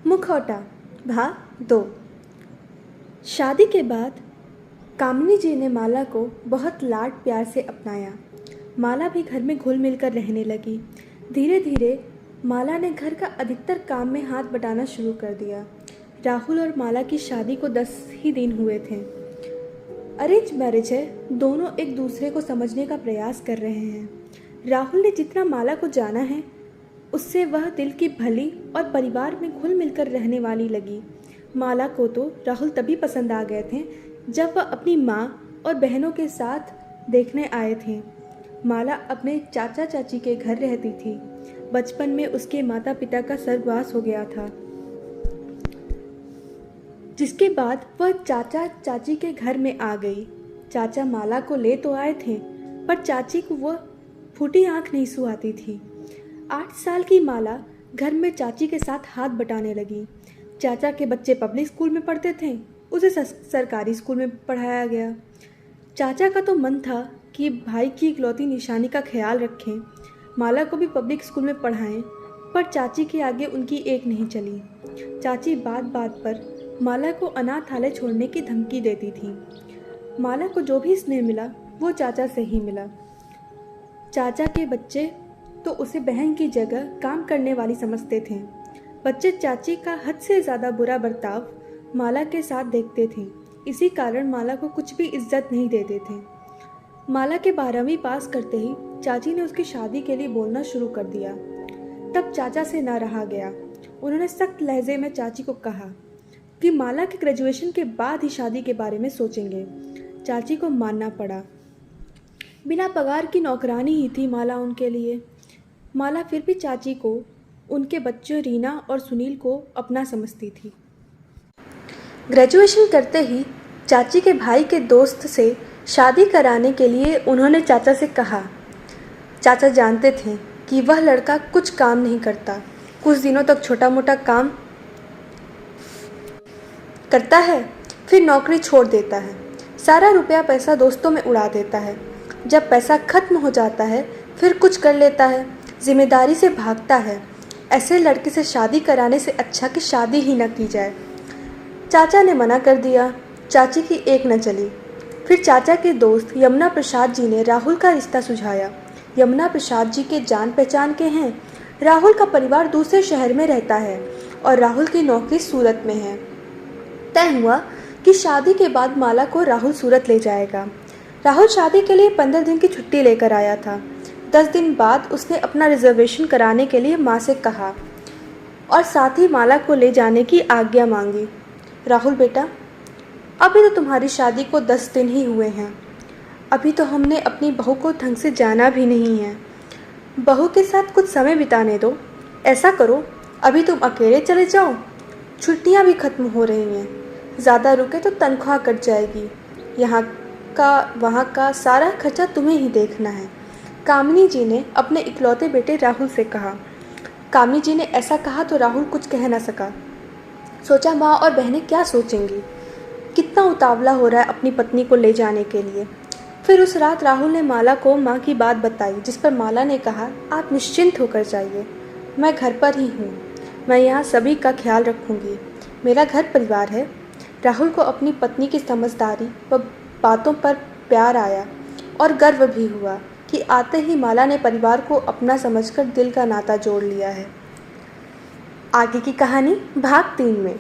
मुखौटा भाग 2। शादी के बाद कामिनी जी ने माला को बहुत लाड प्यार से अपनाया। माला भी घर में घुल मिल कर रहने लगी। धीरे धीरे माला ने घर का अधिकतर काम में हाथ बटाना शुरू कर दिया। राहुल और माला की शादी को 10 ही दिन हुए थे। अरेंज मैरिज है, दोनों एक दूसरे को समझने का प्रयास कर रहे हैं। राहुल ने जितना माला को जाना है उससे वह दिल की भली और परिवार में घुल मिलकर रहने वाली लगी। माला को तो राहुल तभी पसंद आ गए थे जब वह अपनी माँ और बहनों के साथ देखने आए थे। माला अपने चाचा चाची के घर रहती थी। बचपन में उसके माता पिता का स्वर्गवास हो गया था, जिसके बाद वह चाचा चाची के घर में आ गई। चाचा माला को ले तो आए थे, पर चाची को वह फूटी आंख नहीं सुहाती थी। 8 साल की माला घर में चाची के साथ हाथ बटाने लगी। चाचा के बच्चे पब्लिक स्कूल में पढ़ते थे, उसे सरकारी स्कूल में पढ़ाया गया। चाचा का तो मन था कि भाई की इकलौती निशानी का ख्याल रखें, माला को भी पब्लिक स्कूल में पढ़ाएं, पर चाची के आगे उनकी एक नहीं चली। चाची बात बात पर माला को अनाथालय छोड़ने की धमकी देती थी। माला को जो भी स्नेह मिला वो चाचा से ही मिला। चाचा के बच्चे तो उसे बहन की जगह काम करने वाली समझते थे। बच्चे चाची का हद से ज़्यादा बुरा बर्ताव माला के साथ देखते थे। इसी कारण माला को कुछ भी इज्जत नहीं देते थे। माला के 12वीं पास करते ही चाची ने उसकी शादी के लिए बोलना शुरू कर दिया। तब चाचा से ना रहा गया। उन्होंने सख्त लहजे में चाची को कहा कि माला के ग्रेजुएशन के बाद ही शादी के बारे में सोचेंगे। चाची को मानना पड़ा। बिना पगार की नौकरानी ही थी माला उनके लिए। माला फिर भी चाची को, उनके बच्चों रीना और सुनील को अपना समझती थी। ग्रेजुएशन करते ही चाची के भाई के दोस्त से शादी कराने के लिए उन्होंने चाचा से कहा। चाचा जानते थे कि वह लड़का कुछ काम नहीं करता। कुछ दिनों तक छोटा मोटा काम करता है, फिर नौकरी छोड़ देता है। सारा रुपया पैसा दोस्तों में उड़ा देता है। जब पैसा खत्म हो जाता है फिर कुछ कर लेता है, जिम्मेदारी से भागता है। ऐसे लड़के से शादी कराने से अच्छा कि शादी ही न की जाए। चाचा ने मना कर दिया। चाची की एक न चली। फिर चाचा के दोस्त यमुना प्रसाद जी ने राहुल का रिश्ता सुझाया। यमुना प्रसाद जी के जान पहचान के हैं। राहुल का परिवार दूसरे शहर में रहता है और राहुल की नौकरी सूरत में है। तय हुआ कि शादी के बाद माला को राहुल सूरत ले जाएगा। राहुल शादी के लिए 15 दिन की छुट्टी लेकर आया था। 10 दिन बाद उसने अपना रिजर्वेशन कराने के लिए माँ से कहा और साथ ही माला को ले जाने की आज्ञा मांगी। राहुल बेटा, अभी तो तुम्हारी शादी को 10 दिन ही हुए हैं। अभी तो हमने अपनी बहू को ढंग से जाना भी नहीं है। बहू के साथ कुछ समय बिताने दो। ऐसा करो, अभी तुम अकेले चले जाओ। छुट्टियाँ भी खत्म हो रही हैं। ज़्यादा रुके तो तनख्वाह कट जाएगी। यहाँ का वहाँ का सारा खर्चा तुम्हें ही देखना है। कामिनी जी ने अपने इकलौते बेटे राहुल से कहा। कामिनी जी ने ऐसा कहा तो राहुल कुछ कह न सका। सोचा माँ और बहनें क्या सोचेंगी। कितना उतावला हो रहा है अपनी पत्नी को ले जाने के लिए। फिर उस रात राहुल ने माला को माँ की बात बताई, जिस पर माला ने कहा, आप निश्चिंत होकर जाइए, मैं घर पर ही हूँ। मैं यहाँ सभी का ख्याल रखूँगी। मेरा घर परिवार है। राहुल को अपनी पत्नी की समझदारी व बातों पर प्यार आया और गर्व भी हुआ कि आते ही माला ने परिवार को अपना समझकर दिल का नाता जोड़ लिया है। आगे की कहानी भाग 3 में।